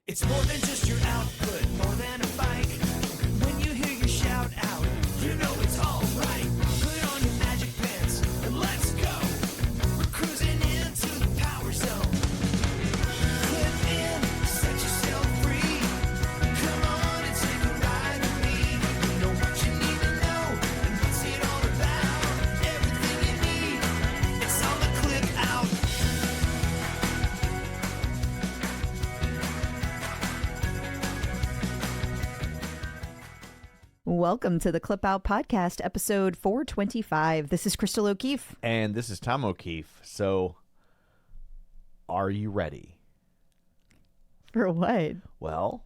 It's more than just your output, more than a bike. When you hear your shout out, you know it's all right. Put on your magic pants and let's go. We're cruising into the power zone. Clip in, set yourself free. Come on and take a ride with me. Know what you need to know and what's it all about. Everything you need, it's on the Clip Out. Welcome to the Clip Out Podcast, episode 425. This is Crystal O'Keefe. And this is Tom O'Keefe. So, are you ready? For what? Well,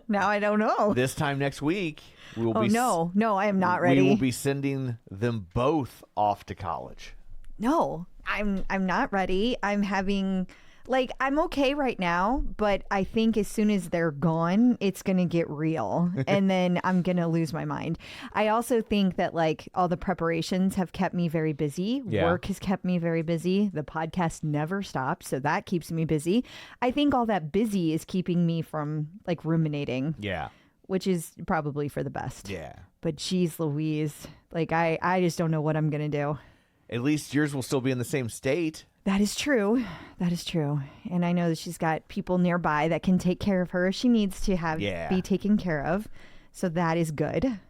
Now I don't know. this time next week, we will be. No, I am not ready. We will be sending them both off to college. No, I'm not ready. I'm okay right now, but I think as soon as they're gone, it's going to get real. And then I'm going to lose my mind. I also think that all the preparations have kept me very busy. Yeah. Work has kept me very busy. The podcast never stops. So that keeps me busy. I think all that busy is keeping me from ruminating. Yeah. Which is probably for the best. Yeah. But geez Louise, I just don't know what I'm going to do. At least yours will still be in the same state. That is true. That is true. And I know that she's got people nearby that can take care of her if she needs to be taken care of. So that is good.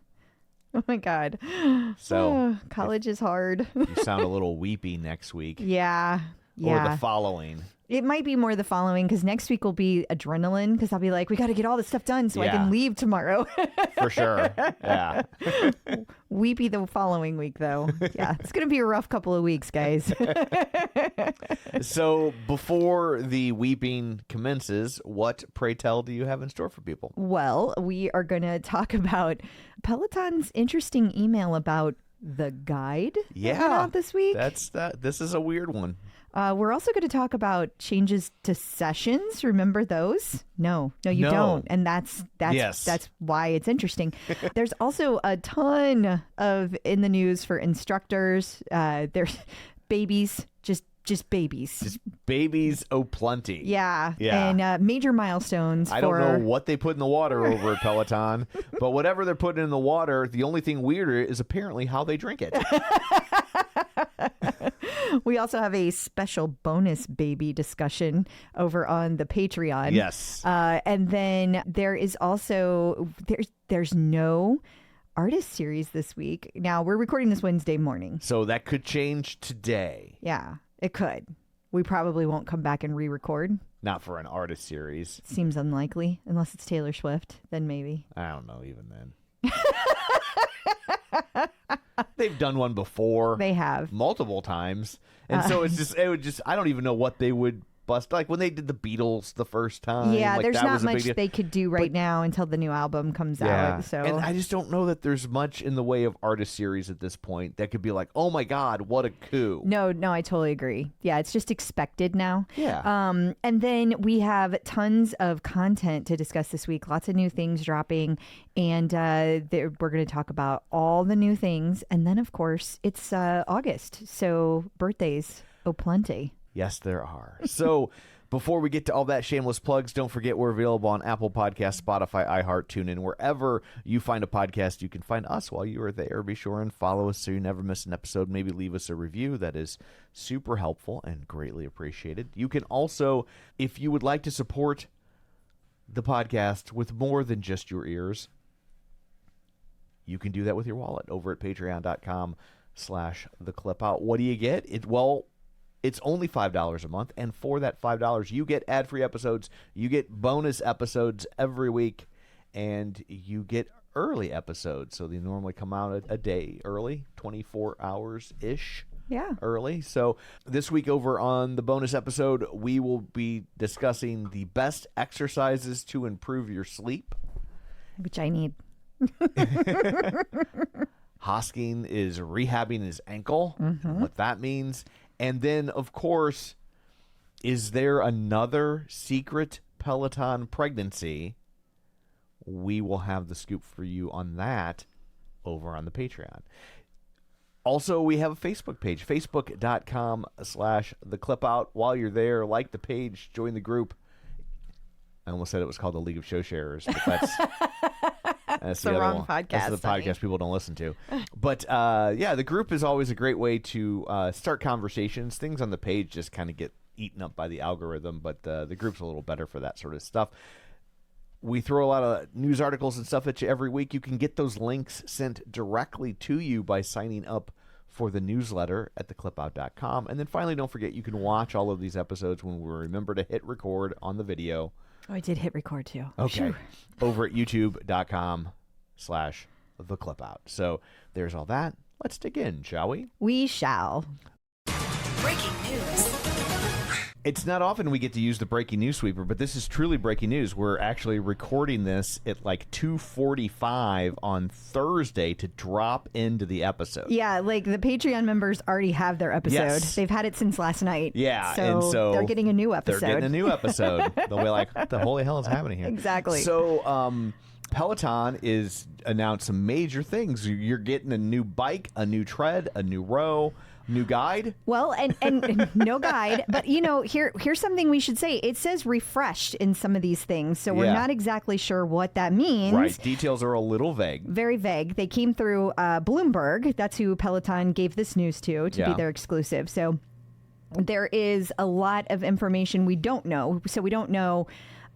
Oh my God. So college is hard. You sound a little weepy next week. Yeah. Or the following. It might be more the following because next week will be adrenaline because I'll be like, we got to get all this stuff done so I can leave tomorrow. For sure. Yeah. Weepy the following week, though. Yeah, it's going to be a rough couple of weeks, guys. So before the weeping commences, what, pray tell, do you have in store for people? Well, we are going to talk about Peloton's interesting email about the guide that went out this week. This is a weird one. We're also going to talk about changes to sessions. Remember those? No, you don't. And that's why it's interesting. There's also a ton of in the news for instructors. There's babies, just babies. Just babies, oh plenty. Yeah. And major milestones. I don't know what they put in the water over at Peloton, but whatever they're putting in the water, the only thing weirder is apparently how they drink it. We also have a special bonus baby discussion over on the Patreon. Yes. And then there is also, there's no artist series this week. Now, we're recording this Wednesday morning. So that could change today. Yeah, it could. We probably won't come back and re-record. Not for an artist series. Seems unlikely, unless it's Taylor Swift. Then maybe. I don't know even then. They've done one before. They have. Multiple times. And so I don't even know what they would bust. Like when they did the Beatles the first time. Yeah, there's not was much they could do now until the new album comes out. So. And I just don't know that there's much in the way of artist series at this point that could be like, oh my God, what a coup. No, I totally agree. Yeah, it's just expected now. Yeah. And then we have tons of content to discuss this week. Lots of new things dropping. And we're going to talk about all the new things. And then, of course, it's August. So birthdays, oh plenty. Yes, there are. So before we get to all that shameless plugs, don't forget we're available on Apple Podcasts, Spotify, iHeart, TuneIn. Wherever you find a podcast, you can find us while you are there. Be sure and follow us so you never miss an episode. Maybe leave us a review. That is super helpful and greatly appreciated. You can also, if you would like to support the podcast with more than just your ears, you can do that with your wallet over at patreon.com/theclipout. What do you get? It's only $5 a month, and for that $5, you get ad-free episodes, you get bonus episodes every week, and you get early episodes. So they normally come out a day early, 24 hours-ish early. So this week over on the bonus episode, we will be discussing the best exercises to improve your sleep. Which I need. Hosking is rehabbing his ankle, and what that means. And then, of course, is there another secret Peloton pregnancy? We will have the scoop for you on that over on the Patreon. Also, we have a Facebook page, facebook.com/theclipout. While you're there, like the page, join the group. I almost said it was called the League of Show Sharers, but that's the other wrong one. podcast. That's the podcast people don't listen to. But the group is always a great way to start conversations. Things on the page just kind of get eaten up by the algorithm, but the group's a little better for that sort of stuff. We throw a lot of news articles and stuff at you every week. You can get those links sent directly to you by signing up for the newsletter at theclipout.com. And then finally, don't forget, you can watch all of these episodes when we remember to hit record on the video. Oh, I did hit record too. Okay. Over at youtube.com/theclipout. So there's all that. Let's dig in, shall we? We shall. Breaking news. It's not often we get to use the breaking news sweeper, but this is truly breaking news. We're actually recording this at like 2:45 on Thursday to drop into the episode. Yeah, like the Patreon members already have their episode. Yes. They've had it since last night. Yeah, so and so they're getting a new episode. They're getting a new episode. They'll be like, what the holy hell is happening here? Exactly. So Peloton is announced some major things. You're getting a new bike, a new tread, a new row, new guide. Well, and no guide, but here's something we should say. It says refreshed in some of these things, so we're not exactly sure what that means. Right, details are a little vague. Very vague. They came through Bloomberg. That's who Peloton gave this news to be their exclusive. So there is a lot of information we don't know. So we don't know.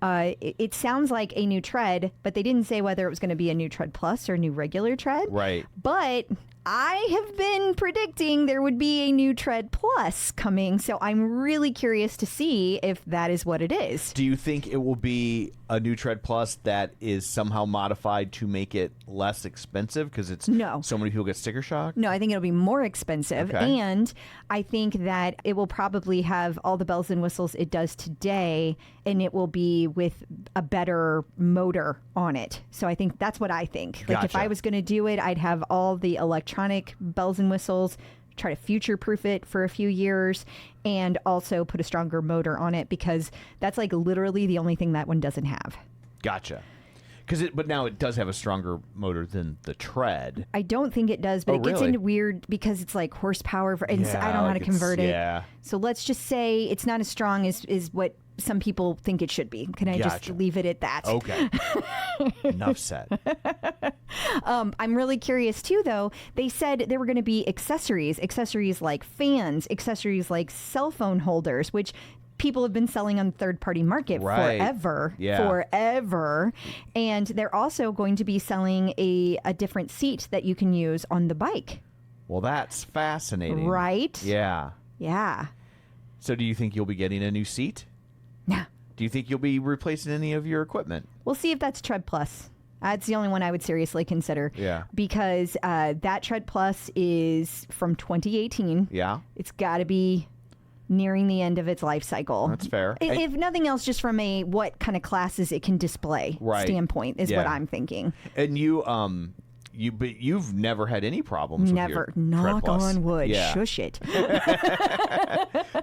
It sounds like a new tread, but they didn't say whether it was going to be a new tread plus or a new regular tread. Right. But I have been predicting there would be a new tread plus coming, so I'm really curious to see if that is what it is. Do you think it will be a new tread plus that is somehow modified to make it less expensive because it's so many people get sticker shock? No, I think it'll be more expensive, and I think that it will probably have all the bells and whistles it does today, and it will be with a better motor on it. So I think that's what I think. Like if I was going to do it, I'd have all the electronic bells and whistles, try to future-proof it for a few years, and also put a stronger motor on it, because that's like literally the only thing that one doesn't have. Gotcha. But now it does have a stronger motor than the tread. I don't think it does, but it gets into weird because it's like horsepower, and so I don't know how to convert it. Yeah. So let's just say it's not as strong as what some people think it should be. Can I just leave it at that? Okay. Enough said. I'm really curious too, though. They said there were going to be accessories like fans, accessories like cell phone holders, which people have been selling on the third-party market forever. And they're also going to be selling a different seat that you can use on the bike. Well, that's fascinating. Right? Yeah. Yeah. So do you think you'll be getting a new seat? Yeah. Do you think you'll be replacing any of your equipment? We'll see if that's Tread Plus. That's the only one I would seriously consider. Yeah. Because that Tread Plus is from 2018. Yeah. It's got to be nearing the end of its life cycle. That's fair. If nothing else, just from a what kind of classes it can display standpoint is what I'm thinking. And you've never had any problems with your knock Tread Plus. On wood. Yeah. Shush it.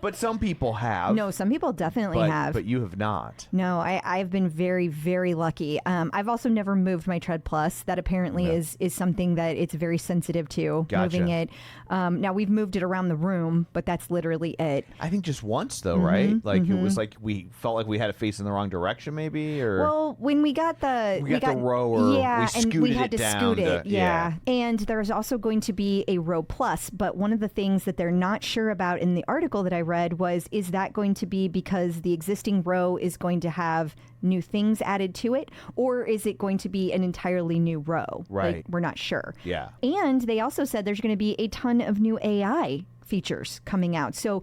But some people have. No, some people definitely have. But you have not. No, I've been very, very lucky. I've also never moved my Tread Plus. That apparently is something that it's very sensitive to, moving it. Now, we've moved it around the room, but that's literally it. I think just once, though, right? Like, it was like we felt like we had it facing the wrong direction, maybe? Or well, when we got the rower, we scooted and we had it to down scoot it. Yeah. And there's also going to be a Row Plus, but one of the things that they're not sure about in the article that I read was, is that going to be because the existing row is going to have new things added to it, or is it going to be an entirely new row? Right. Like, we're not sure. Yeah. And they also said there's going to be a ton of new AI features coming out. So,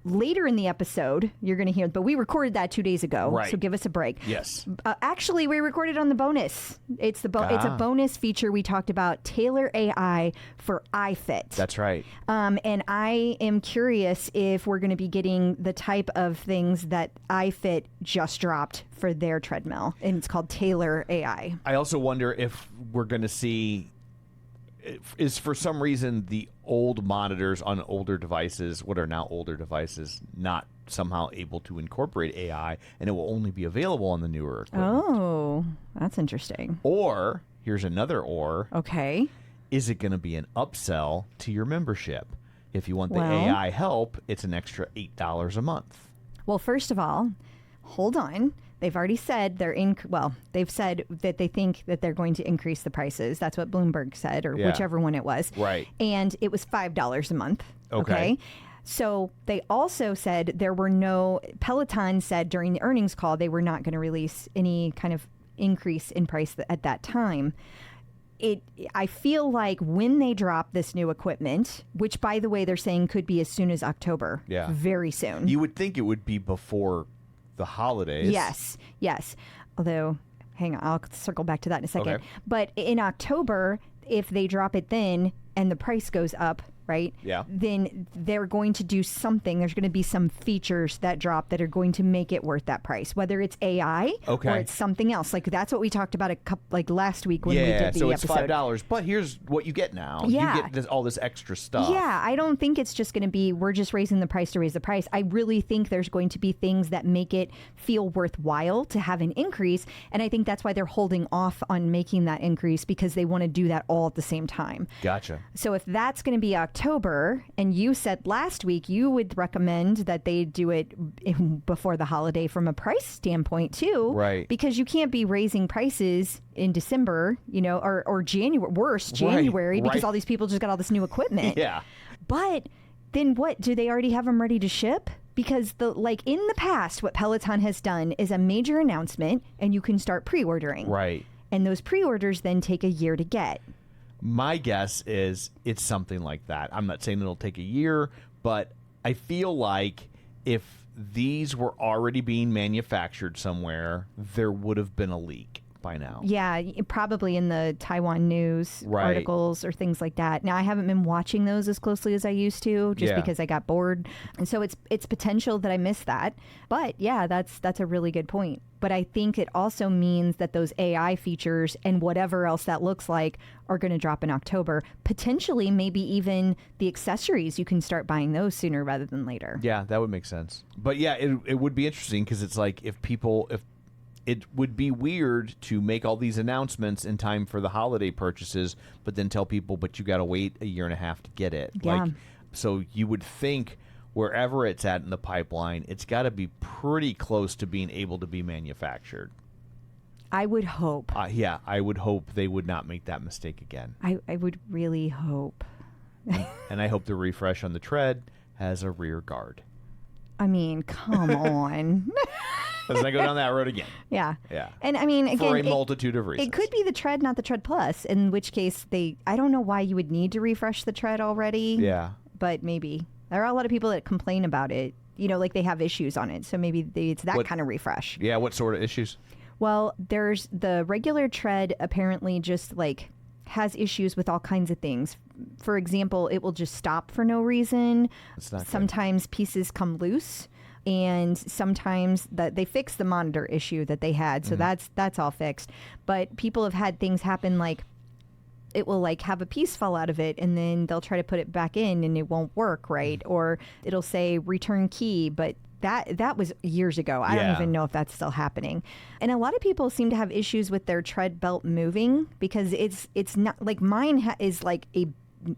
later in the episode, you're going to hear, but we recorded that 2 days ago, right. So give us a break. Yes. Actually, we recorded on the bonus. It's a bonus feature we talked about, Tailor AI for iFit. That's right. And I am curious if we're going to be getting the type of things that iFit just dropped for their treadmill, and it's called Tailor AI. I also wonder if we're going to see, is for some reason the old monitors on older devices, what are now older devices, not somehow able to incorporate AI, and it will only be available on the newer equipment. Oh, that's interesting. Or, here's another or. Okay. Is it going to be an upsell to your membership? If you want the AI help, it's an extra $8 a month. Well, first of all, hold on. They've already said they've said that they think that they're going to increase the prices. That's what Bloomberg said, or whichever one it was. Right. And it was $5 a month. Okay. So they also said Peloton said during the earnings call they were not going to release any kind of increase in price at that time. I feel like when they drop this new equipment, which by the way they're saying could be as soon as October, very soon. You would think it would be before the holidays. Yes. Although, hang on, I'll circle back to that in a second. Okay. But in October, if they drop it then and the price goes up, right? Yeah. Then they're going to do something. There's going to be some features that drop that are going to make it worth that price, whether it's AI or it's something else. Like that's what we talked about last week when we did the so episode. It's $5, but here's what you get now. Yeah. You get all this extra stuff. Yeah, I don't think it's just going to be we're just raising the price to raise the price. I really think there's going to be things that make it feel worthwhile to have an increase, and I think that's why they're holding off on making that increase because they want to do that all at the same time. Gotcha. So if that's going to be October, and you said last week you would recommend that they do it before the holiday from a price standpoint too, right? Because you can't be raising prices in December, or January, because all these people just got all this new equipment. Yeah. But then what? Do they already have them ready to ship? Because in the past, what Peloton has done is a major announcement, and you can start pre-ordering. Right. And those pre-orders then take a year to get. My guess is it's something like that. I'm not saying it'll take a year, but I feel like if these were already being manufactured somewhere, there would have been a leak by now. Yeah, probably in the Taiwan news articles or things like that. Now, I haven't been watching those as closely as I used to just because I got bored. And so it's potential that I missed that. But yeah, that's a really good point. But I think it also means that those AI features and whatever else that looks like are going to drop in October. Potentially, maybe even the accessories, you can start buying those sooner rather than later. Yeah, that would make sense. But yeah, it would be interesting because it's like if it would be weird to make all these announcements in time for the holiday purchases, but then tell people, but you got to wait a year and a half to get it. Yeah. So you would think wherever it's at in the pipeline, it's got to be pretty close to being able to be manufactured. I would hope. Yeah, I would hope they would not make that mistake again. I would really hope. And I hope the refresh on the tread has a rear guard. I mean, come on. Let's not go down that road again. Yeah. Yeah. And I mean, again, for a multitude of reasons. It could be the tread, not the tread plus, in which case I don't know why you would need to refresh the tread already. Yeah. But maybe. There are a lot of people that complain about it, like they have issues on it. So maybe it's that kind of refresh. Yeah. What sort of issues? Well, there's the regular tread apparently just has issues with all kinds of things. For example, it will just stop for no reason. Sometimes pieces come loose. And sometimes they fix the monitor issue that they had. So that's all fixed. But people have had things happen like it will have a piece fall out of it and then they'll try to put it back in and it won't work right. Or it'll say return key, but that was years ago. I don't even know if that's still happening. And a lot of people seem to have issues with their tread belt moving because it's not like mine is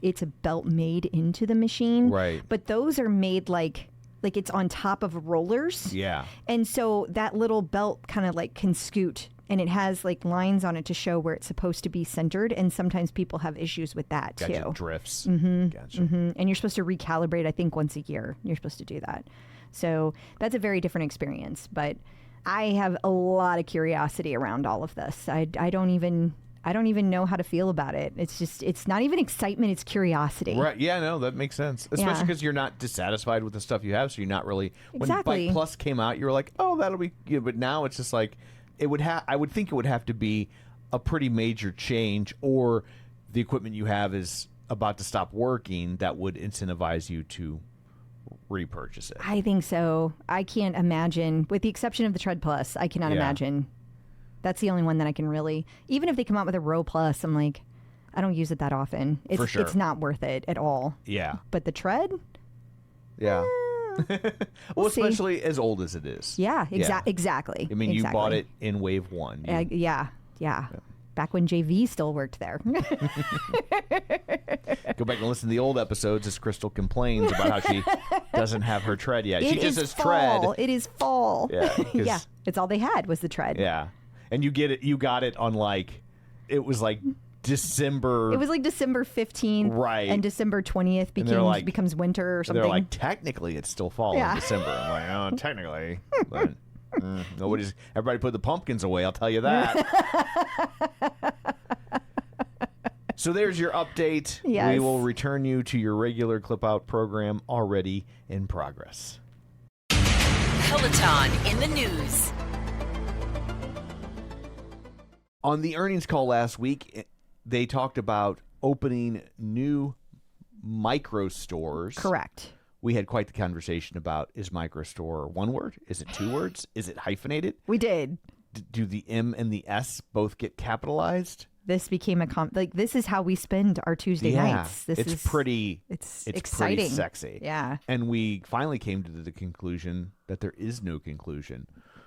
it's a belt made into the machine. Right. But those are made like it's on top of rollers. Yeah. And so that little belt kind of can scoot and it has lines on it to show where it's supposed to be centered. And sometimes people have issues with that too. Gotcha. Drifts. Mm-hmm. Gotcha. Mm-hmm. And you're supposed to recalibrate, I think, once a year. You're supposed to do that. So that's a very different experience. But I have a lot of curiosity around all of this. I don't even know how to feel about it. It's not even excitement, it's curiosity. Right. Yeah, no, that makes sense. Especially because you're not dissatisfied with the stuff you have, so you're not really... Exactly. When Bike Plus came out, you were like, oh, that'll be... But now it's just I would think it would have to be a pretty major change, or the equipment you have is about to stop working that would incentivize you to repurchase it. I think so. I can't imagine, with the exception of the Tread Plus, I cannot imagine. That's the only one that I can really... Even if they come out with a Row Plus, I'm like, I don't use it that often. For sure. It's not worth it at all. Yeah. But the Tread? Yeah. Well, especially as old as it is. Yeah, exactly. I mean, you bought it in wave one. Yeah. back when JV still worked there. Go back and listen to the old episodes as Crystal complains about how she doesn't have her tread yet. She just has tread. It is fall. Yeah, yeah. It's all they had was the tread. Yeah. And you got it on it was like December. It was like December 15th. Right. And December 20th becomes winter or something. They're like, technically it's still fall in December. I'm like, oh, technically. But everybody put the pumpkins away, I'll tell you that. So there's your update. Yes. We will return you to your regular Clip Out program already in progress. Peloton in the news. On the earnings call last week, they talked about opening new micro stores. Correct. We had quite the conversation about, is micro store one word? Is it two words? Is it hyphenated? We did. Do the M and the S both get capitalized? This became this is how we spend our Tuesday nights. It's pretty exciting. Pretty sexy. Yeah. And we finally came to the conclusion that there is no conclusion.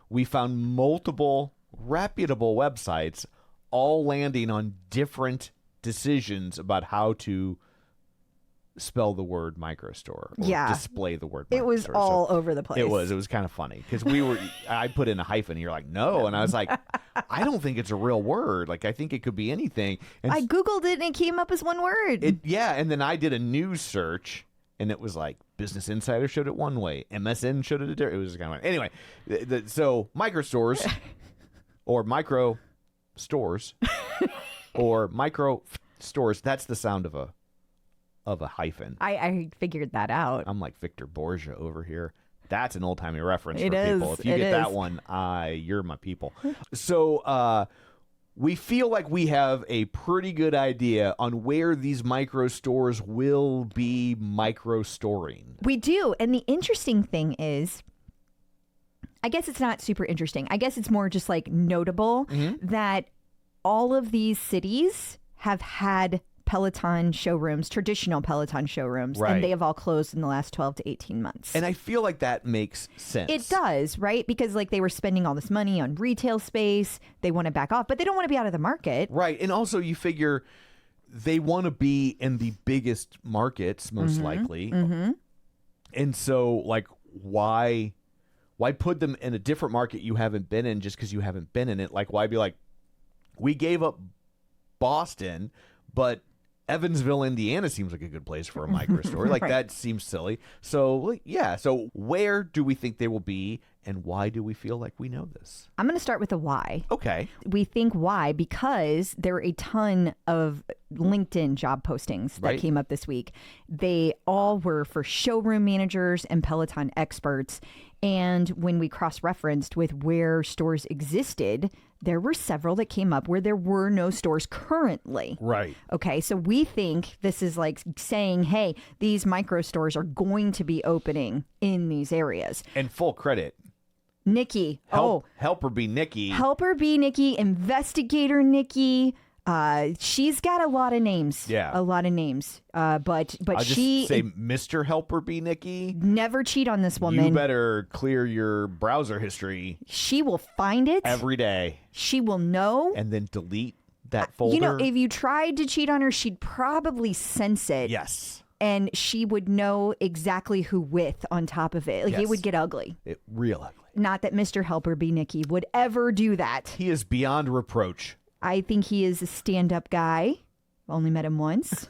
We found multiple reputable websites all landing on different decisions about how to spell the word microstore or display the word microstore. It was all over the place. It was kind of funny because I put in a hyphen and you're like, no. And I was like, I don't think it's a real word. Like, I think it could be anything. And I Googled it and it came up as one word. And then I did a news search and it was like Business Insider showed it one way. MSN showed it a different. It was kind of anyway. So microstores or micro stores or micro stores. That's the sound of a hyphen. I figured that out. I'm like Victor Borgia over here. That's an old-timey reference for is. people. If you get that one, you're my people. So we feel like we have a pretty good idea on where these micro stores will be micro storing. We do. And the interesting thing is, I guess it's not super interesting. I guess it's more just like notable that all of these cities have had Peloton showrooms, traditional Peloton showrooms, right. And they have all closed in the last 12 to 18 months. And I feel like that makes sense. It does, right? Because like they were spending all this money on retail space. They want to back off, but they don't want to be out of the market. Right. And also you figure they want to be in the biggest markets, most likely. Mm-hmm. And so like, why put them in a different market you haven't been in just because you haven't been in it? Like, why be like, we gave up Boston, but Evansville, Indiana seems like a good place for a micro store. Like, right. That seems silly. So, yeah. So where do we think they will be, and why do we feel like we know this? I'm going to start with the why. Okay. We think why because there are a ton of LinkedIn job postings that came up this week. They all were for showroom managers and Peloton experts. And when we cross-referenced with where stores existed, there were several that came up where there were no stores currently. Right. Okay, so we think this is like saying, hey, these micro stores are going to be opening in these areas. And full credit. Nikki. Help her be Nikki. Help her be Nikki. Investigator Nikki. She's got a lot of names. Yeah. A lot of names. But I'll she... just say Mr. Helper be Nikki. Never cheat on this woman. You better clear your browser history. She will find it. Every day. She will know. And then delete that folder. You know, if you tried to cheat on her, she'd probably sense it. Yes. And she would know exactly who with on top of it. Like, it would get ugly. Real ugly. Not that Mr. Helper be Nikki would ever do that. He is beyond reproach. I think he is a stand-up guy. Only met him once.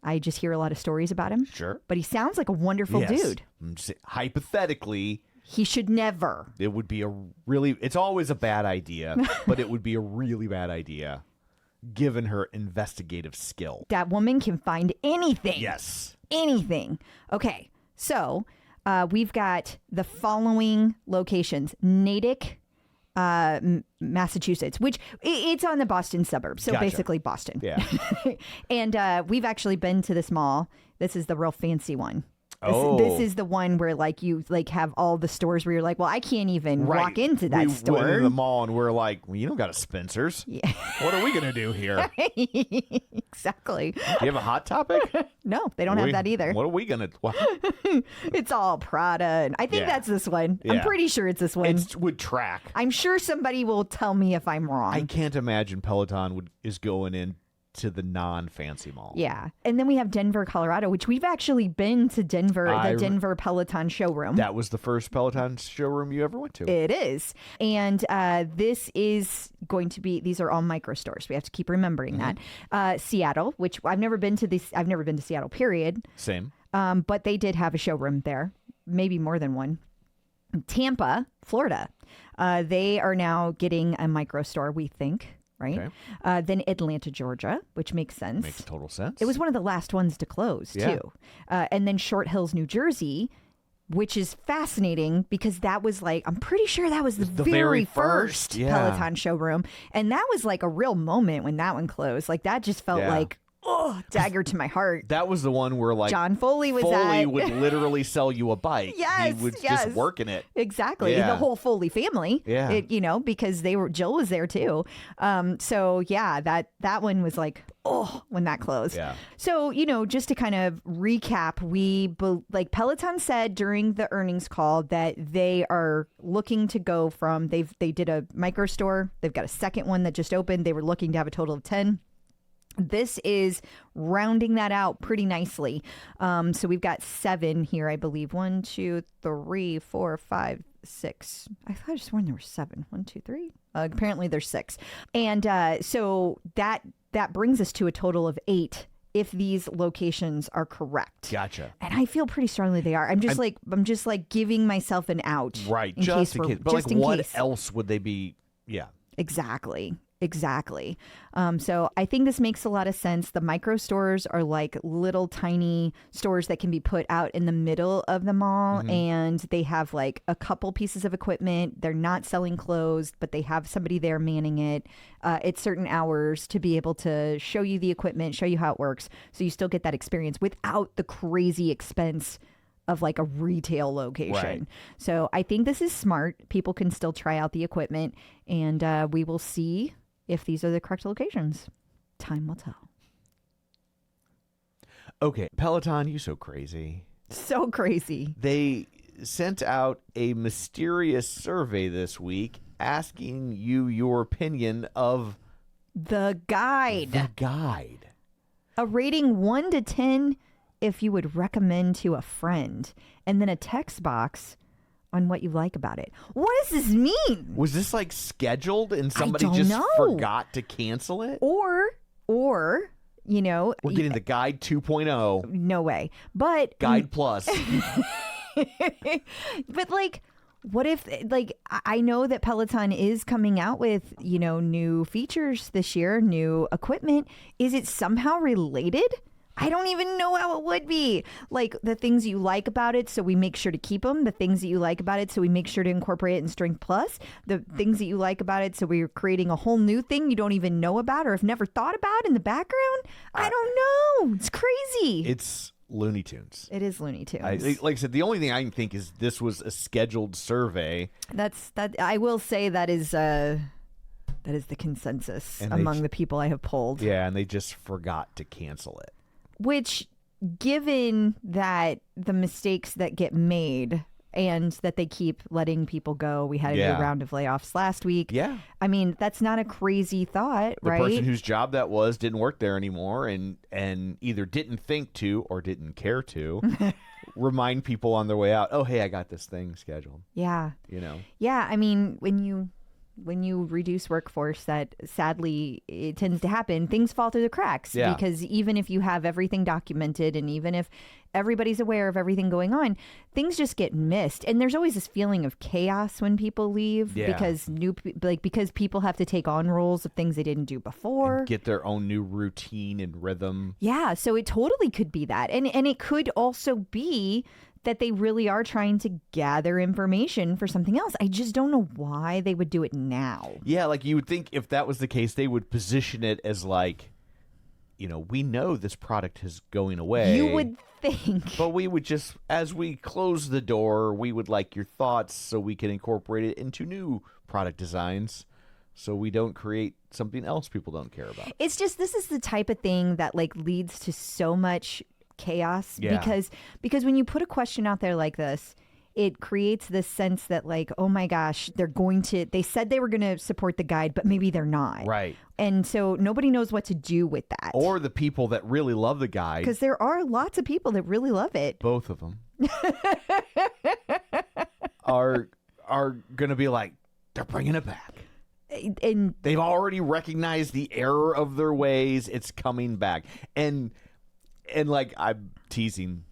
I just hear a lot of stories about him. Sure. But he sounds like a wonderful dude. Hypothetically, he should never. It would be it's always a bad idea, but it would be a really bad idea given her investigative skill. That woman can find anything. Yes. Anything. Okay. So we've got the following locations. Natick, Massachusetts, which it's on the Boston suburbs. So basically Boston. Yeah. And we've actually been to this mall. This is the real fancy one. This is the one where like you like have all the stores where you're like, well, I can't even walk into that store. We went into the mall and we're like, well, you don't got a Spencer's. Yeah. What are we going to do here? Exactly. Do you have a Hot Topic? No, they don't have that either. What are we going to... It's all Prada. And I think that's this one. Yeah. I'm pretty sure it's this one. It would track. I'm sure somebody will tell me if I'm wrong. I can't imagine Peloton is going in to the non-fancy mall. Yeah. And then we have Denver, Colorado, which we've actually been to Denver, the Denver Peloton showroom. That was the first Peloton showroom you ever went to. It is. And this is going to be, these are all micro stores. We have to keep remembering that. Seattle, which I've never been to Seattle, period. Same. But they did have a showroom there, maybe more than one. Tampa, Florida. They are now getting a micro store, we think. Right. Okay. Then Atlanta, Georgia, which makes sense. Makes total sense. It was one of the last ones to close, too. And then Short Hills, New Jersey, which is fascinating because that was like, I'm pretty sure that was the very first Peloton showroom. And that was like a real moment when that one closed. Like that just felt like, dagger to my heart. That was the one where like John Foley would literally sell you a bike. Yes, he was just working it. Exactly. Yeah. The whole Foley family. Yeah. Because Jill was there too. So yeah, that one was like, when that closed. Yeah. So, just to kind of recap, Peloton said during the earnings call that they are looking to go from, they did a micro store. They've got a second one that just opened. They were looking to have a total of 10. This is rounding that out pretty nicely. So we've got 7 here, I believe. 1, 2, 3, 4, 5, 6. I thought I sworn there were 7. 1, 2, 3. Apparently there's 6. And so that brings us to a total of 8 if these locations are correct. Gotcha. And I feel pretty strongly they are. I'm just like giving myself an out. Right. Just in case. But like what else would they be? Yeah. Exactly. So I think this makes a lot of sense. The micro stores are like little tiny stores that can be put out in the middle of the mall, and they have like a couple pieces of equipment. They're not selling clothes, but they have somebody there manning it at certain hours to be able to show you the equipment, show you how it works. So you still get that experience without the crazy expense of like a retail location. Right. So I think this is smart. People can still try out the equipment, and we will see if these are the correct locations. Time will tell. Okay, Peloton, you so crazy. So crazy. They sent out a mysterious survey this week asking you your opinion of the guide. A rating 1 to 10 if you would recommend to a friend, and then a text box on what you like about it. What does this mean? Was this like scheduled and somebody just forgot to cancel it? Or we're getting the guide 2.0. No way. But guide plus. But like, what if, like, I know that Peloton is coming out with, new features this year, new equipment. Is it somehow related? I don't even know how it would be. Like the things you like about it, so we make sure to keep them. The things that you like about it, so we make sure to incorporate it in Strength Plus. The things that you like about it, so we're creating a whole new thing you don't even know about or have never thought about in the background. I don't know. It's crazy. It's Looney Tunes. It is Looney Tunes. Like I said, the only thing I can think is this was a scheduled survey. That I will say that is the consensus among the people I have polled. Yeah, and they just forgot to cancel it. Which, given that the mistakes that get made and that they keep letting people go, we had a new round of layoffs last week. Yeah. I mean, that's not a crazy thought, right? The person whose job that was didn't work there anymore and either didn't think to or didn't care to remind people on their way out, oh, hey, I got this thing scheduled. Yeah. Yeah, I mean, when you reduce workforce, that sadly it tends to happen, things fall through the cracks. Yeah. Because even if you have everything documented and even if everybody's aware of everything going on, things just get missed. And there's always this feeling of chaos when people leave because because people have to take on roles of things they didn't do before. And get their own new routine and rhythm. Yeah, so it totally could be that. And it could also be that they really are trying to gather information for something else. I just don't know why they would do it now. Yeah, like you would think if that was the case, they would position it as like we know this product is going away. You would think. But we would just, as we close the door, we would like your thoughts so we can incorporate it into new product designs so we don't create something else people don't care about. It's just, this is the type of thing that like leads to so much chaos because when you put a question out there like this, it creates this sense that like, oh my gosh, they said they were going to support the guide, but maybe they're not. Right. And so nobody knows what to do with that. Or the people that really love the guide. Because there are lots of people that really love it. Both of them. are going to be like, they're bringing it back. And they've already recognized the error of their ways. It's coming back. And like, I'm teasing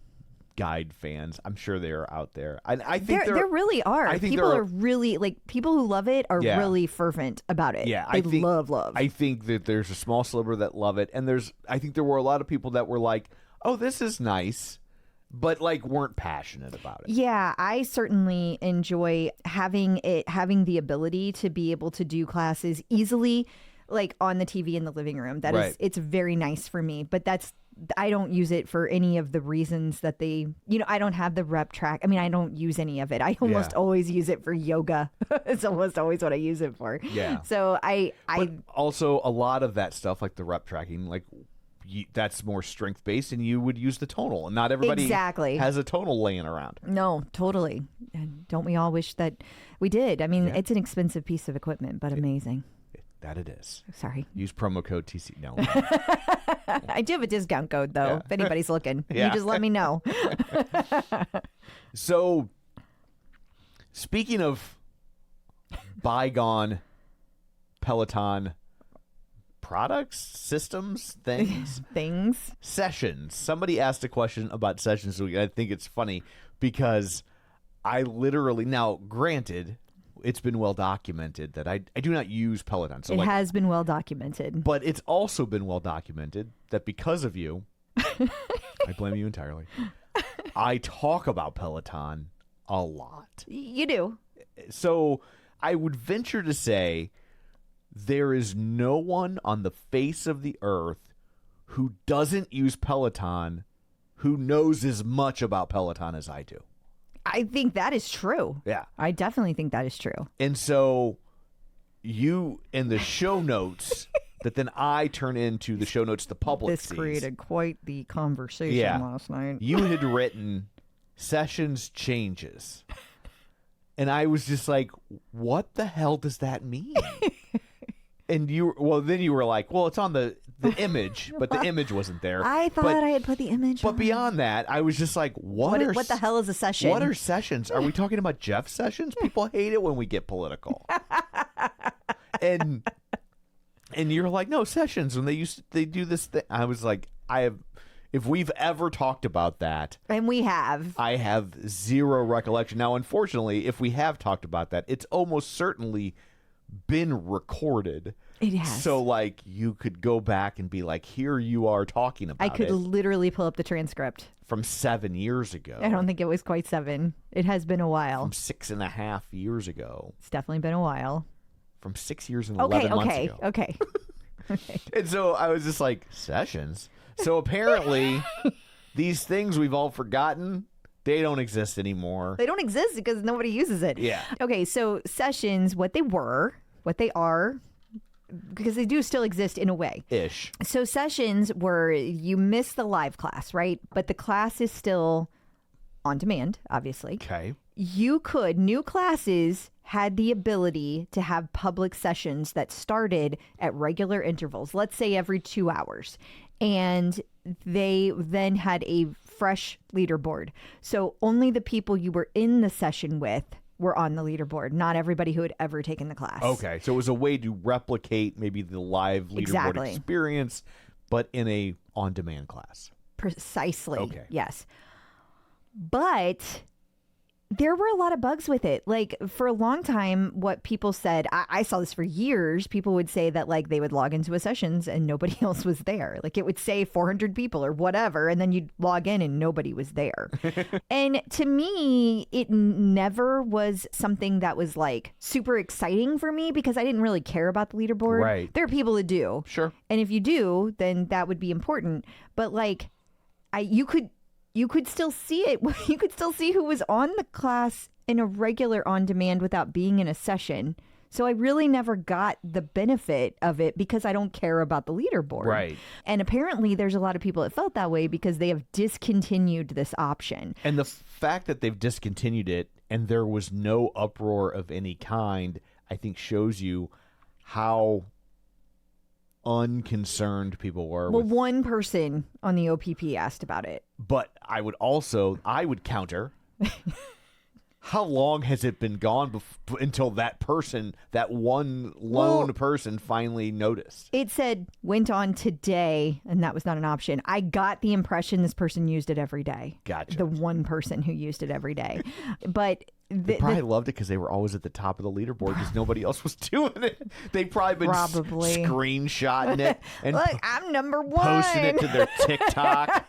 guide fans. I'm sure they're out there. I think there really are. I think people are really like people who love it are really fervent about it. Yeah, they love. I think that there's a small sliver that love it, and I think there were a lot of people that were like, "Oh, this is nice," but like weren't passionate about it. Yeah, I certainly enjoy having the ability to be able to do classes easily, like on the TV in the living room. That is, it's very nice for me. But I don't use it for any of the reasons that I don't have the rep track. I mean, I don't use any of it. I almost always use it for yoga. It's almost always what I use it for. Yeah. So But also a lot of that stuff, like the rep tracking, like that's more strength based, and you would use the tonal, and not everybody has a tonal laying around. No, totally. And don't we all wish that we did? I mean, it's an expensive piece of equipment, but amazing. That it is. Sorry. Use promo code TC. No. I do have a discount code, though, if anybody's looking. You just let me know. So, speaking of bygone Peloton products, systems, things. Sessions. Somebody asked a question about sessions. So I think it's funny because I literally, now granted, it's been well documented that I do not use Peloton. So it has been well documented. But it's also been well documented that because of you, I blame you entirely, I talk about Peloton a lot. You do. So I would venture to say there is no one on the face of the earth who doesn't use Peloton who knows as much about Peloton as I do. I think that is true. Yeah. I definitely think that is true. And so you, in the show notes that then I turn into the show notes the public sees. This created quite the conversation last night. You had written sessions changes. And I was just like, what the hell does that mean? And then you were like, well, it's on the image, but the image wasn't there. I thought I had put the image But on. Beyond that, I was just like, what the hell is a session? What are sessions? Are we talking about Jeff Sessions? People hate it when we get political. and you're like, no, sessions, when they do this thing. I was like, if we've ever talked about that. And we have. I have zero recollection. Now, unfortunately, if we have talked about that, it's almost certainly been recorded. It has. So, like, you could go back and be like, here you are talking about it. I could literally pull up the transcript. From 7 years ago. I don't think it was quite 7. It has been a while. From 6.5 years ago. It's definitely been a while. From 6 years and 11 months ago. Okay. And so I was just like, sessions? So apparently, these things we've all forgotten, they don't exist anymore. They don't exist because nobody uses it. Yeah. Okay, so sessions, what they are, because they do still exist in a way. Ish. So sessions were, you miss the live class, right? But the class is still on demand, obviously. Okay. New classes had the ability to have public sessions that started at regular intervals, let's say every 2 hours. And they then had a fresh leaderboard. So only the people you were in the session with were on the leaderboard, not everybody who had ever taken the class. Okay, so it was a way to replicate maybe the live leaderboard experience, but in a on-demand class. Precisely. Okay. Yes. But There were a lot of bugs with it. Like for a long time, what people said, I saw this for years. People would say that like they would log into a sessions and nobody else was there. Like it would say 400 people or whatever. And then you'd log in and nobody was there. And to me, it never was something that was like super exciting for me because I didn't really care about the leaderboard. Right. There are people that do. Sure. And if you do, then that would be important. But like you could still see it. You could still see who was on the class in a regular on demand without being in a session. So I really never got the benefit of it because I don't care about the leaderboard. Right. And apparently there's a lot of people that felt that way because they have discontinued this option. And the fact that they've discontinued it and there was no uproar of any kind, I think shows you how unconcerned people were. Well, one person on the OPP asked about it. But I would counter. How long has it been gone until that one lone person finally noticed? It said went on today, and that was not an option. I got the impression this person used it every day. Gotcha. The one person who used it every day. But they probably loved it because they were always at the top of the leaderboard because nobody else was doing it. They've probably been screenshotting it and look, I'm number one. Posting it to their TikTok.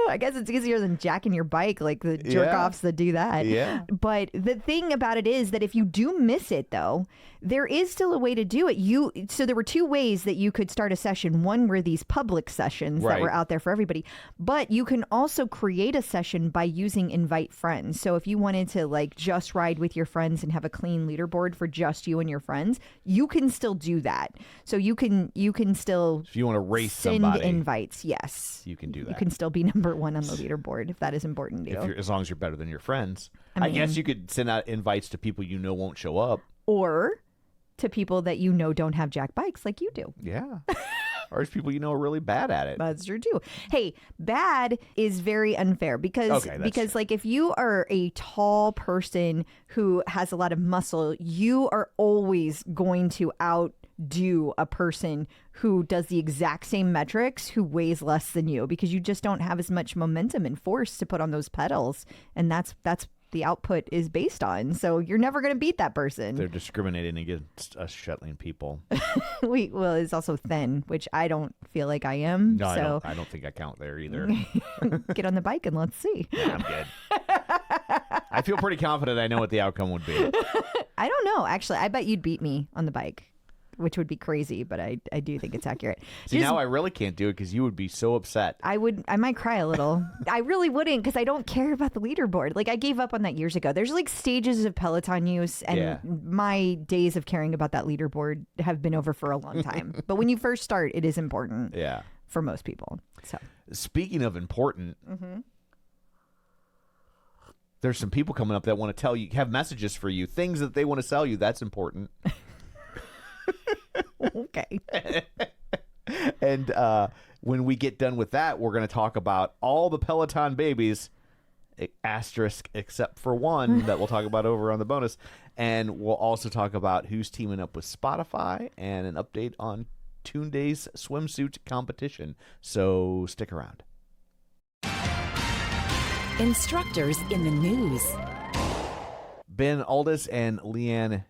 I guess it's easier than jacking your bike, like the jerk-offs that do that. Yeah. But the thing about it is that if you do miss it, though, there is still a way to do it. So there were two ways that you could start a session. One were these public sessions that were out there for everybody. But you can also create a session by using invite friends. So if you wanted to like just ride with your friends and have a clean leaderboard for just you and your friends, you can still do that. So you can still if you want to race send somebody, invites. Yes, you can do that. You can still be number one on the leaderboard if that is important to you. As long as you're better than your friends. I guess you could send out invites to people you know won't show up. Or to people that you know don't have jack bikes like you do. Yeah. Or it's people you know are really bad at it. That's true too. Hey, bad is very unfair because like if you are a tall person who has a lot of muscle, you are always going to outdo a person who does the exact same metrics who weighs less than you because you just don't have as much momentum and force to put on those pedals, and that's the output is based on. So you're never going to beat that person. They're discriminating against us Shetland people. Well, it's also thin, which I don't feel like I am. No, I don't think I count there either. Get on the bike and let's see. Yeah, I'm good. I feel pretty confident I know what the outcome would be. I don't know. Actually, I bet you'd beat me on the bike, which would be crazy, but I do think it's accurate. See, now I really can't do it because you would be so upset. I might cry a little. I really wouldn't because I don't care about the leaderboard. Like I gave up on that years ago. There's like stages of Peloton use, and my days of caring about that leaderboard have been over for a long time. But when you first start, it is important. Yeah. For most people. So speaking of important, there's some people coming up that want to tell you, have messages for you, things that they want to sell you. That's important. Okay. And when we get done with that, we're going to talk about all the Peloton babies, asterisk, except for one that we'll talk about over on the bonus. And we'll also talk about who's teaming up with Spotify and an update on Tunde's swimsuit competition. So stick around. Instructors in the news. Ben Aldis and Leanne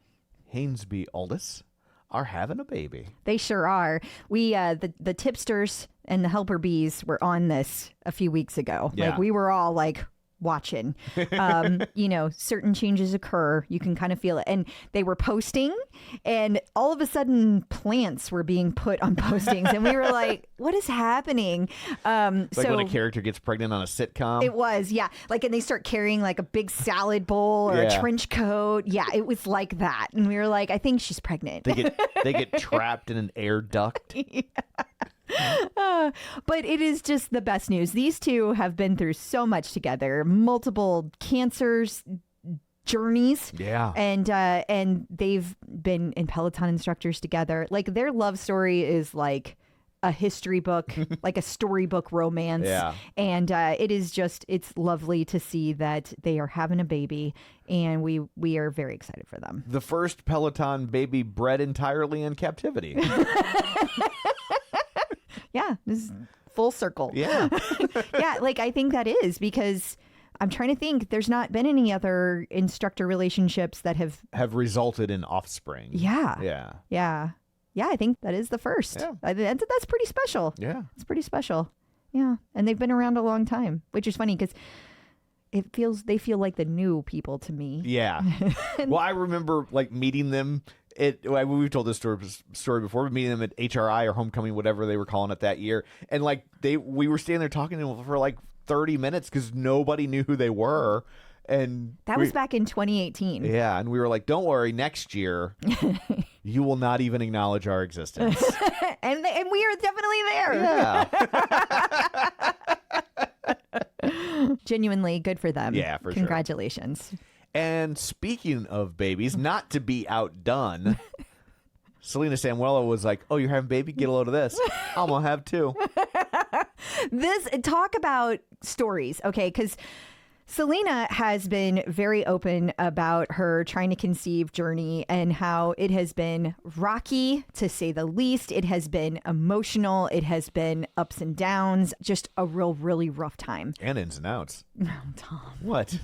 Hainsby Aldis are having a baby. They sure are. We the tipsters and the helper bees were on this a few weeks ago. Yeah. Like we were all like watching. Certain changes occur. You can kind of feel it. And they were posting, and all of a sudden plants were being put on postings, and we were like, what is happening? Like when a character gets pregnant on a sitcom. It was, yeah. Like, and they start carrying like a big salad bowl or a trench coat. Yeah, it was like that. And we were like, I think she's pregnant. They get trapped in an air duct. Yeah. But it is just the best news. These two have been through so much together, multiple cancers, journeys. Yeah. And they've been in Peloton instructors together. Like their love story is like a history book, like a storybook romance. Yeah. And it's lovely to see that they are having a baby, and we are very excited for them. The first Peloton baby bred entirely in captivity. Yeah, this is full circle. Yeah. Yeah, like I think that is because I'm trying to think. There's not been any other instructor relationships that have resulted in offspring. Yeah. Yeah. Yeah. Yeah, I think that is the first. Yeah. That's pretty special. Yeah. It's pretty special. Yeah. And they've been around a long time, which is funny because they feel like the new people to me. Yeah. Well, I remember like meeting them. We've told this story before, but meeting them at HRI or homecoming, whatever they were calling it that year. And like we were standing there talking to them for like 30 minutes because nobody knew who they were. And that was back in 2018. Yeah. And we were like, don't worry, next year you will not even acknowledge our existence. and we are definitely there. Yeah. Genuinely good for them. Yeah, for sure. Congratulations. And speaking of babies, not to be outdone, Selena Samuela was like, oh, you're having a baby? Get a load of this. I'm going to have two. Talk about stories, okay? Because Selena has been very open about her trying to conceive journey and how it has been rocky, to say the least. It has been emotional. It has been ups and downs. Just a really rough time. And ins and outs. Oh, Tom. What?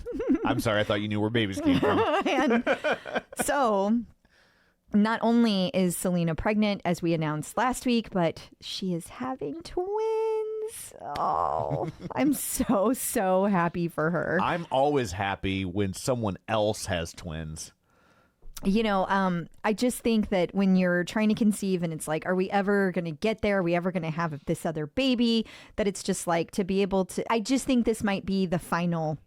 I'm sorry. I thought you knew where babies came from. And so not only is Selena pregnant, as we announced last week, but she is having twins. Oh, I'm so happy for her. I'm always happy when someone else has twins. You know, I just think that when you're trying to conceive and it's like, are we ever going to get there? Are we ever going to have this other baby? That it's just like to be able to, I just think this might be the final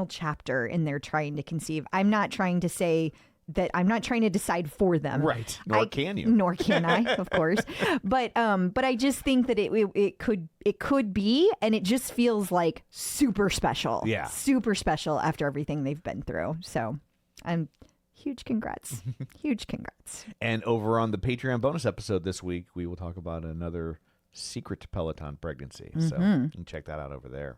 chapter in their trying to conceive. I'm not trying to say that I'm not trying to decide for them. Right. Nor can you. Nor can I, of course. But I just think that it could be, and it just feels like super special. Yeah. Super special after everything they've been through. So huge congrats. Huge congrats. And over on the Patreon bonus episode this week, we will talk about another secret Peloton pregnancy. So you can check that out over there.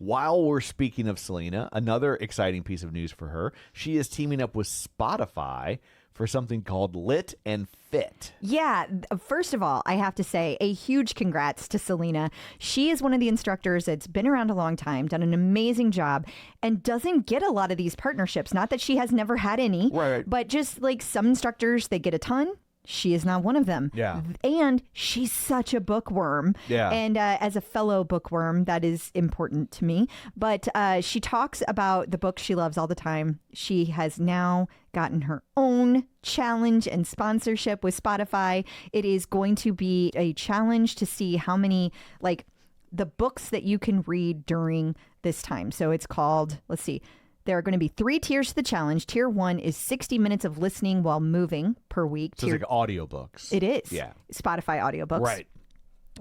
While we're speaking of Selena, another exciting piece of news for her, she is teaming up with Spotify for something called Lit and Fit. Yeah. First of all, I have to say a huge congrats to Selena. She is one of the instructors that's been around a long time, done an amazing job, and doesn't get a lot of these partnerships. Not that she has never had any, right. But just like some instructors, they get a ton. She is not one of them. Yeah. And she's such a bookworm. Yeah. And as a fellow bookworm, that is important to me. But she talks about the books she loves all the time. She has now gotten her own challenge and sponsorship with Spotify. It is going to be a challenge to see how many, like, the books that you can read during this time. So it's called, let's see. There are going to be 3 tiers to the challenge. Tier 1 is 60 minutes of listening while moving per week. So it's like audiobooks. It is. Yeah. Spotify audiobooks. Right.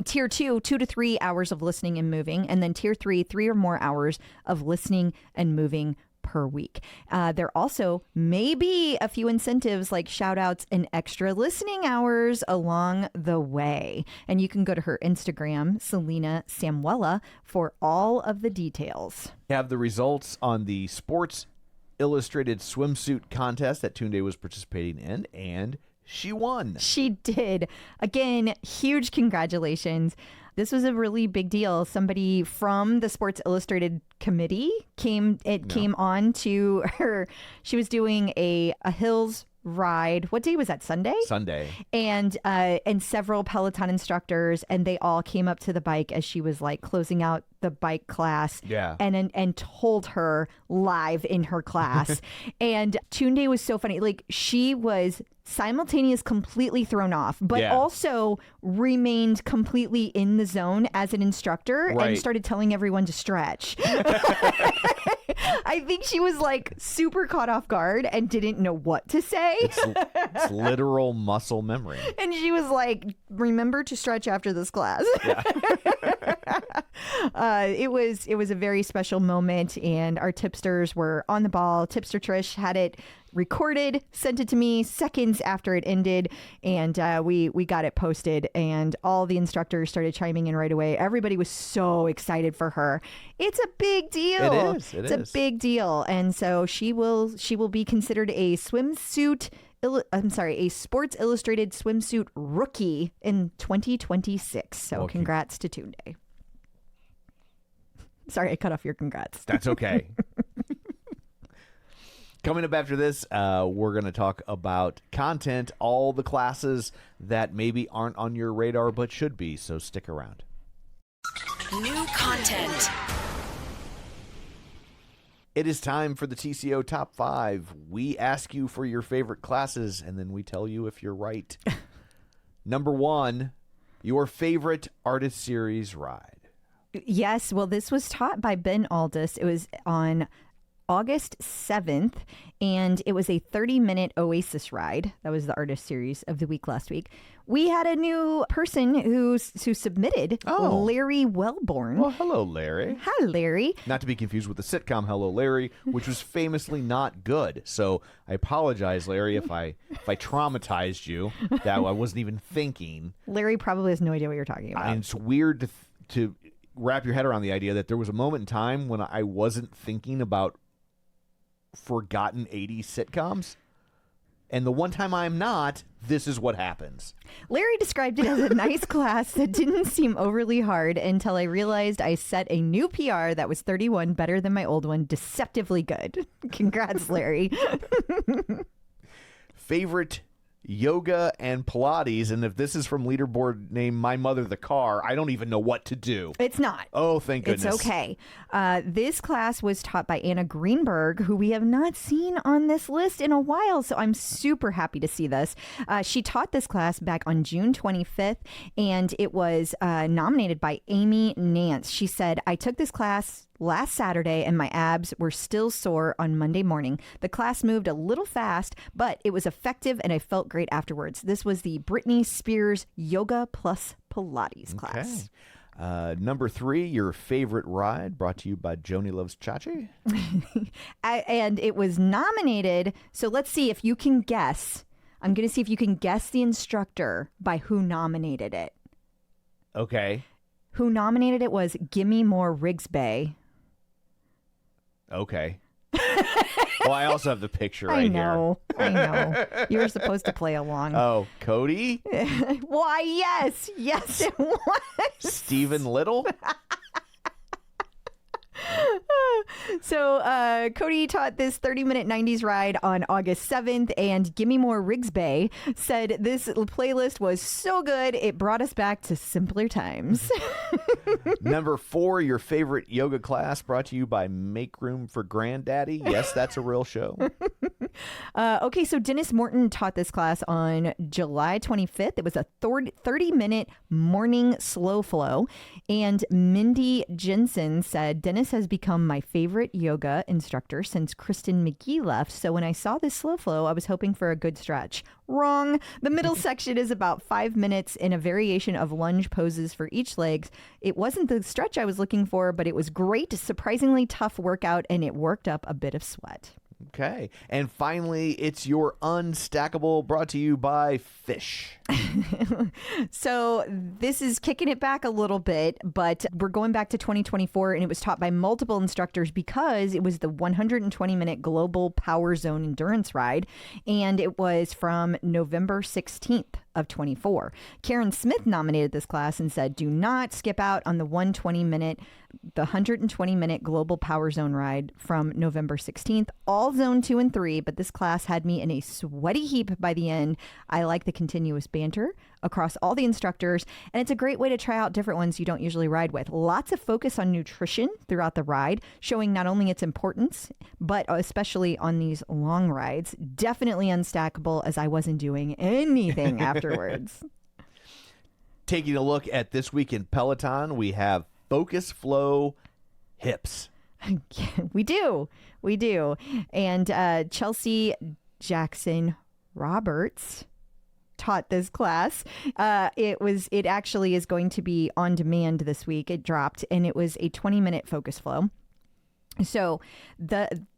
Tier 2, 2 to 3 hours of listening and moving. And then Tier 3, 3 or more hours of listening and moving per week. There also may be a few incentives like shout outs and extra listening hours along the way. And you can go to her Instagram, Selena Samuela, for all of the details. We have the results on the Sports Illustrated Swimsuit contest that Tunde was participating in, and she won. She did. Again, huge congratulations. This was a really big deal. Somebody from the Sports Illustrated committee came on to her. She was doing a Hills ride. What day was that? Sunday? Sunday. And several Peloton instructors, and they all came up to the bike as she was like closing out the bike class. Yeah. And told her live in her class. And Tunde was so funny. Like, she was simultaneous, completely thrown off, but also remained completely in the zone as an instructor and started telling everyone to stretch. I think she was like super caught off guard and didn't know what to say. It's literal muscle memory. And she was like, remember to stretch after this class. Yeah. It was a very special moment, and our tipsters were on the ball. Tipster Trish had it recorded, sent it to me seconds after it ended, and we got it posted, and all the instructors started chiming in right away. Everybody was so excited for her. It's a big deal. It is. It's a big deal. And so she will be considered a swimsuit a Sports Illustrated Swimsuit rookie in 2026. So congrats to Tunde. Sorry, I cut off your congrats. That's okay. Coming up after this, we're going to talk about content, all the classes that maybe aren't on your radar but should be, so stick around. New content. It is time for the TCO Top 5. We ask you for your favorite classes, and then we tell you if you're right. Number 1, your favorite Artist Series ride. Yes, well, this was taught by Ben Aldis. It was on August 7th, and it was a 30-minute Oasis ride. That was the Artist Series of the week last week. We had a new person who submitted, Larry Wellborn. Well, hello, Larry. Hi, Larry. Not to be confused with the sitcom Hello, Larry, which was famously not good. So I apologize, Larry, if I traumatized you, that I wasn't even thinking. Larry probably has no idea what you're talking about. And it's weird to wrap your head around the idea that there was a moment in time when I wasn't thinking about forgotten 80s sitcoms, and the one time I'm not, this is what happens. Larry described it as a nice class that didn't seem overly hard until I realized I set a new PR that was 31 better than my old one, deceptively good. Congrats, Larry. Favorite yoga and Pilates, and if this is from leaderboard named My Mother the Car, I don't even know what to do. It's not. Oh, thank goodness. It's okay. This class was taught by Anna Greenberg, who we have not seen on this list in a while, so I'm super happy to see this. She taught this class back on June 25th, and it was nominated by Amy Nance. She said, I took this class last Saturday, and my abs were still sore on Monday morning. The class moved a little fast, but it was effective, and I felt great afterwards. This was the Britney Spears Yoga plus Pilates class. Okay. Number 3, your favorite ride, brought to you by Joni Loves Chachi. And it was nominated. So let's see if you can guess. I'm going to see if you can guess the instructor by who nominated it. Okay. Who nominated it was Gimme More Rigsby. Okay. Well, I also have the picture right here. I know. You were supposed to play along. Oh, Cody? Why, yes. Yes, it was. Stephen Little? So Cody taught this 30-minute 90s ride on August 7th, and Gimme More Rigsby said this playlist was so good, it brought us back to simpler times. Number 4, your favorite yoga class, brought to you by Make Room for Granddaddy. Yes, that's a real show. Okay, so Dennis Morton taught this class on July 25th. It was a 30-minute morning slow flow. And Mindy Jensen said, Dennis has become my favorite yoga instructor since Kristen McGee left. So when I saw this slow flow, I was hoping for a good stretch. Wrong. The middle section is about 5 minutes in a variation of lunge poses for each leg. It wasn't the stretch I was looking for, but it was great, surprisingly tough workout, and it worked up a bit of sweat. Okay. And finally, it's your Unstackable, brought to you by Fish. So this is kicking it back a little bit, but we're going back to 2024, and it was taught by multiple instructors because it was the 120-minute Global Power Zone Endurance Ride, and it was from November 16th of 24. Karen Smith nominated this class and said, do not skip out on the 120-minute Global Power Zone ride from November 16th, all zone 2 and 3, but this class had me in a sweaty heap by the end. I like the continuous banter across all the instructors, and it's a great way to try out different ones you don't usually ride with. Lots of focus on nutrition throughout the ride, showing not only its importance, but especially on these long rides. Definitely unstackable, as I wasn't doing anything afterwards. Taking a look at this week in Peloton, we have Focus Flow Hips. We do. And Chelsea Jackson Roberts taught this class. It actually is going to be on demand this week. It dropped, and it was a 20-minute focus flow. So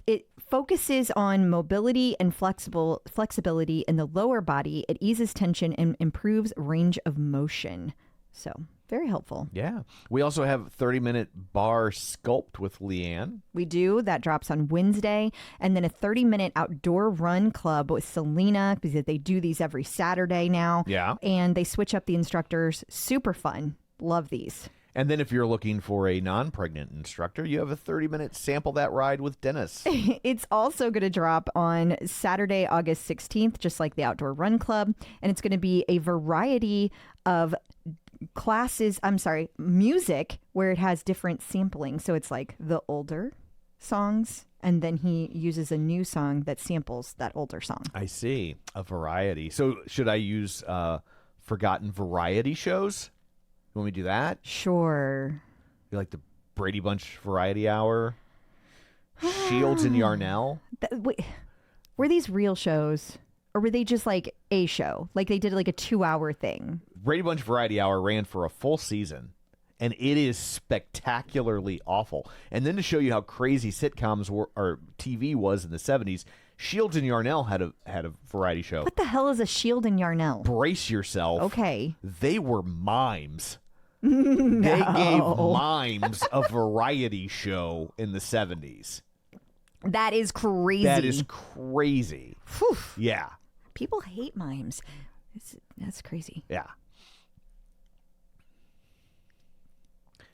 it focuses on mobility and flexibility in the lower body. It eases tension and improves range of motion. So Very helpful. Yeah. We also have 30-minute bar sculpt with Leanne. We do. That drops on Wednesday. And then a 30-minute outdoor run club with Selena, because they do these every Saturday now. Yeah. And they switch up the instructors. Super fun. Love these. And then if you're looking for a non-pregnant instructor, you have a 30-minute sample that ride with Dennis. It's also going to drop on Saturday, August 16th, just like the Outdoor Run Club. And it's going to be a variety of music where it has different sampling. So it's like the older songs, and then he uses a new song that samples that older song. I see. A variety. So should I use forgotten variety shows? You want me to do that? Sure. You like the Brady Bunch Variety Hour? Shields and Yarnell? Wait, were these real shows? Or were they just like a show? Like they did like a 2-hour thing? Brady Bunch Variety Hour ran for a full season, and it is spectacularly awful. And then to show you how crazy sitcoms were, or TV was in the 70s, Shields and Yarnell had a variety show. What the hell is a Shield and Yarnell? Brace yourself. Okay. They were mimes. No. They gave mimes a variety show in the 70s. That is crazy. That is crazy. Whew. Yeah. People hate mimes. That's crazy. Yeah.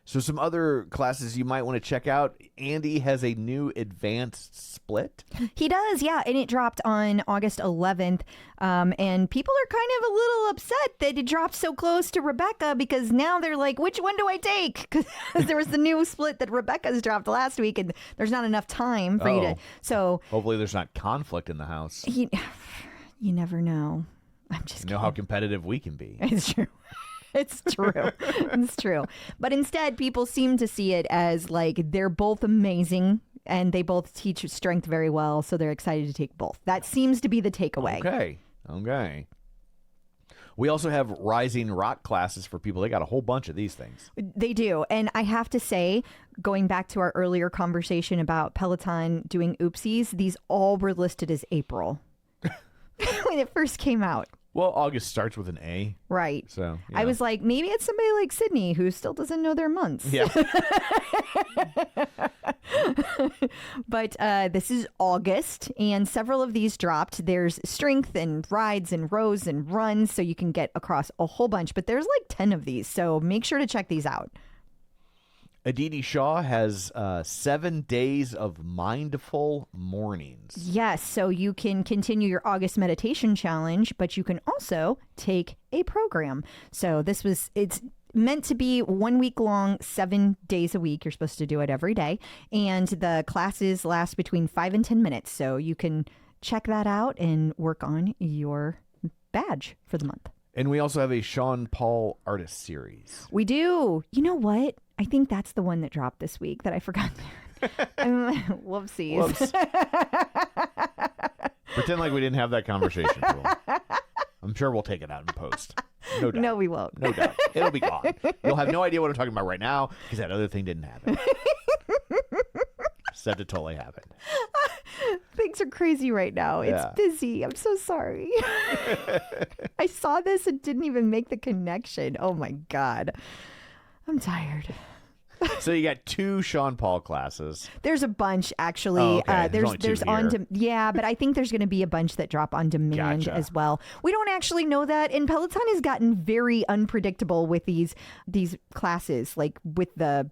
So some other classes you might want to check out. Andy has a new advanced split. He does, yeah. And it dropped on August 11th. And people are kind of a little upset that it dropped so close to Rebecca, because now they're like, which one do I take? Because there was the new split that Rebecca's dropped last week, and there's not enough time for you to. So hopefully there's not conflict in the house. You never know. I'm just kidding. Know how competitive we can be. It's true. It's true. It's true. But instead, people seem to see it as like they're both amazing and they both teach strength very well. So they're excited to take both. That seems to be the takeaway. Okay. We also have rising rock classes for people. They got a whole bunch of these things. They do. And I have to say, going back to our earlier conversation about Peloton doing oopsies, these all were listed as April when it first came out. Well, August starts with an A. Right. So I was like, maybe it's somebody like Sydney who still doesn't know their months. Yeah. But this is August, and several of these dropped. There's strength and rides and rows and runs, so you can get across a whole bunch. But there's like 10 of these, so make sure to check these out. Aditi Shaw has 7 days of mindful mornings. Yes, so you can continue your August meditation challenge, but you can also take a program. So it's meant to be 1 week long, 7 days a week. You're supposed to do it every day. And the classes last between 5 and 10 minutes. So you can check that out and work on your badge for the month. And we also have a Sean Paul artist series. We do. You know what? I think that's the one that dropped this week that I forgot. Whoopsies. Whoops. Pretend like we didn't have that conversation. I'm sure we'll take it out in post. No doubt. No, we won't. No doubt. It'll be gone. You'll have no idea what I'm talking about right now because that other thing didn't happen. Except it totally happened. Things are crazy right now. Yeah. It's busy. I'm so sorry. I saw this and didn't even make the connection. Oh my God. I'm tired. So you got 2 Sean Paul classes. There's a bunch actually. Oh, okay. There's on yeah, but I think there's going to be a bunch that drop on demand Gotcha. as well. We don't actually know that, and Peloton has gotten very unpredictable with these classes, like with the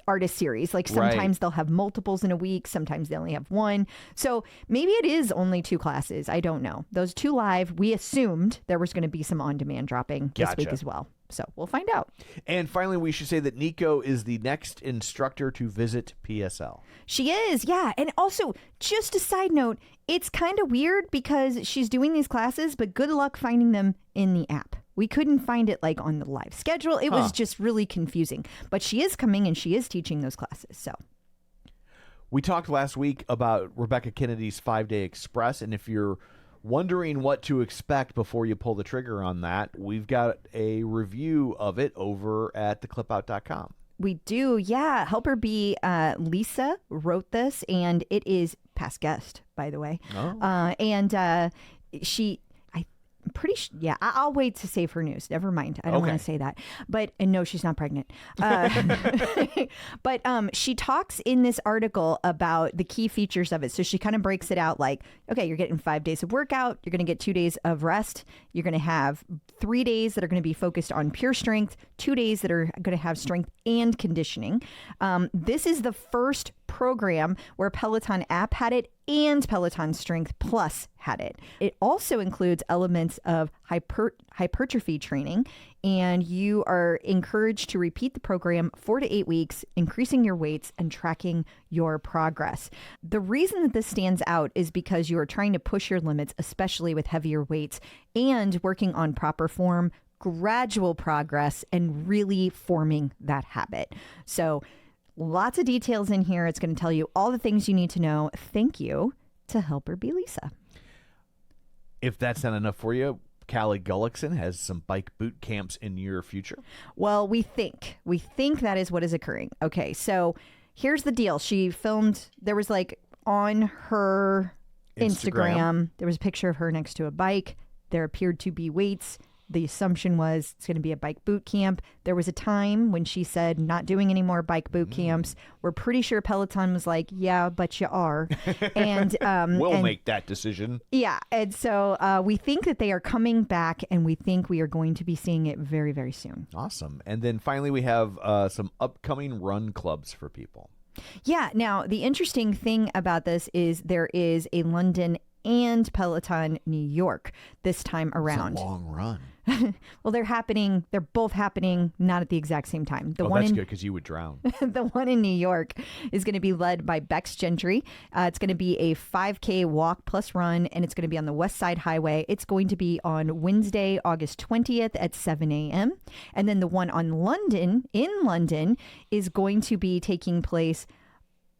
artist series. Like sometimes they'll have multiples in a week, sometimes they only have one. So maybe it is only 2 classes. I don't know. Those 2 live, we assumed there was going to be some on-demand dropping this week as well. So we'll find out. And finally, we should say that Nico is the next instructor to visit PSL. She is, yeah. And also, just a side note, it's kind of weird because she's doing these classes, but good luck finding them in the app. We couldn't find it like on the live schedule. It was just really confusing. But she is coming and she is teaching those classes. So we talked last week about Rebecca Kennedy's 5-Day Express. And if you're wondering what to expect before you pull the trigger on that, we've got a review of it over at theclipout.com. We do, yeah. Helper B, Lisa wrote this, and it is past guest, by the way. Oh. And I'm yeah, I'll wait to save her news. Never mind. I don't want to say that. And no, she's not pregnant. But she talks in this article about the key features of it. So she kind of breaks it out like, okay, you're getting 5 days of workout. You're going to get 2 days of rest. You're going to have 3 days that are going to be focused on pure strength, 2 days that are going to have strength and conditioning. This is the first program where Peloton app had it and Peloton Strength Plus had it. It also includes elements of hypertrophy training, and you are encouraged to repeat the program 4 to 8 weeks, increasing your weights and tracking your progress. The reason that this stands out is because you are trying to push your limits, especially with heavier weights, and working on proper form, gradual progress, and really forming that habit. So lots of details in here. It's going to tell you all the things you need to know. Thank you to Helper Be Lisa. If that's not enough for you, Callie Gullickson has some bike boot camps in your future. Well, we think that is what is occurring. Okay, so here's the deal. She filmed, there was like on her Instagram, there was a picture of her next to a bike. There appeared to be weights. The assumption was it's going to be a bike boot camp. There was a time when she said not doing any more bike boot camps. We're pretty sure Peloton was like, yeah, but you are. And we'll make that decision. Yeah. And so we think that they are coming back, and we think we are going to be seeing it very, very soon. Awesome. And then finally, we have some upcoming run clubs for people. Yeah. Now, the interesting thing about this is there is a London and Peloton New York this time around. It's a long run. Well, they're both happening not at the exact same time. That's good because you would drown. The one in New York is going to be led by Bex Gentry. It's going to be a 5K walk plus run, and it's going to be on the West Side Highway. It's going to be on Wednesday, August 20th at 7 a.m. And then the one in London, is going to be taking place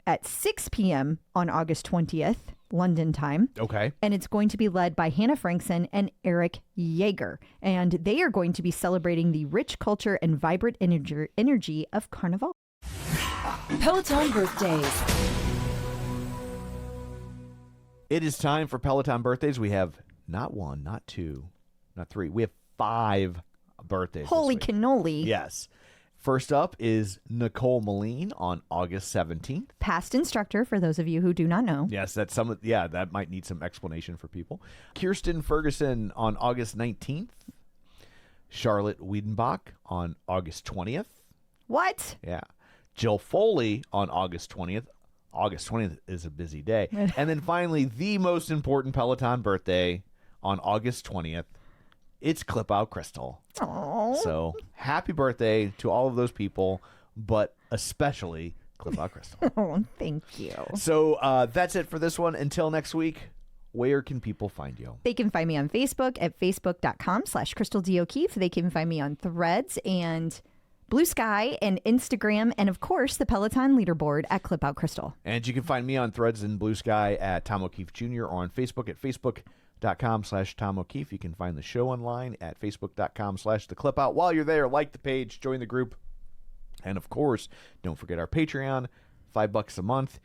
at 6 p.m. on August 20th. London time. Okay. And it's going to be led by Hannah Frankson and Eric Yeager. And they are going to be celebrating the rich culture and vibrant energy of Carnival. Peloton birthdays. It is time for Peloton birthdays. We have not one, not two, not three. We have 5 birthdays. Holy cannoli. Yes. First up is Nicole Moline on August 17th. Past instructor, for those of you who do not know. Yes, that might need some explanation for people. Kirsten Ferguson on August 19th. Charlotte Wiedenbach on August 20th. What? Yeah. Jill Foley on August 20th. August 20th is a busy day. And then finally, the most important Peloton birthday on August 20th. It's Clip Out Crystal. Aww. So happy birthday to all of those people, but especially Clip Out Crystal. Oh, thank you. So that's it for this one. Until next week, where can people find you? They can find me on Facebook at facebook.com/Crystal D. O'Keefe. They can find me on Threads and Blue Sky and Instagram, and of course the Peloton leaderboard at Clip Out Crystal. And you can find me on Threads and Blue Sky at Tom O'Keefe Jr. or on Facebook at facebook.com/Tom O'Keefe. You can find the show online at facebook.com/theclipout. While you're there, like the page, join the group, and of course, don't forget our Patreon, $5 a month.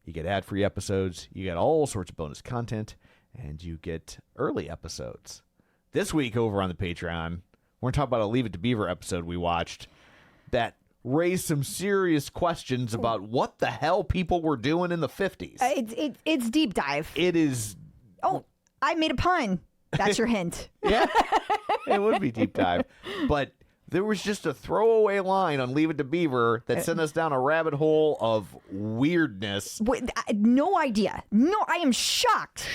You get ad-free episodes, you get all sorts of bonus content, and you get early episodes. This week over on the Patreon, we're going to talk about a Leave It to Beaver episode we watched that raised some serious questions about what the hell people were doing in the 50s. It's deep dive. It is... Oh, I made a pun. That's your hint. Yeah, it would be deep dive. But there was just a throwaway line on Leave It to Beaver that sent us down a rabbit hole of weirdness. Wait, no idea. No, I am shocked.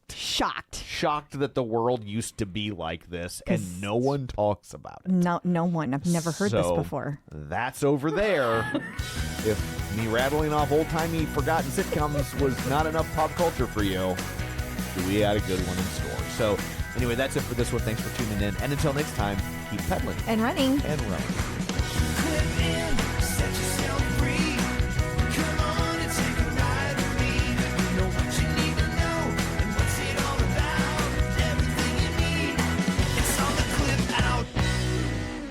Shocked that the world used to be like this, and no one talks about it. No one. I've never heard this before. That's over there. If me rattling off old-timey forgotten sitcoms was not enough pop culture for you, we had a good one in store. So anyway, that's it for this one. Thanks for tuning in. And until next time, keep pedaling and running and running.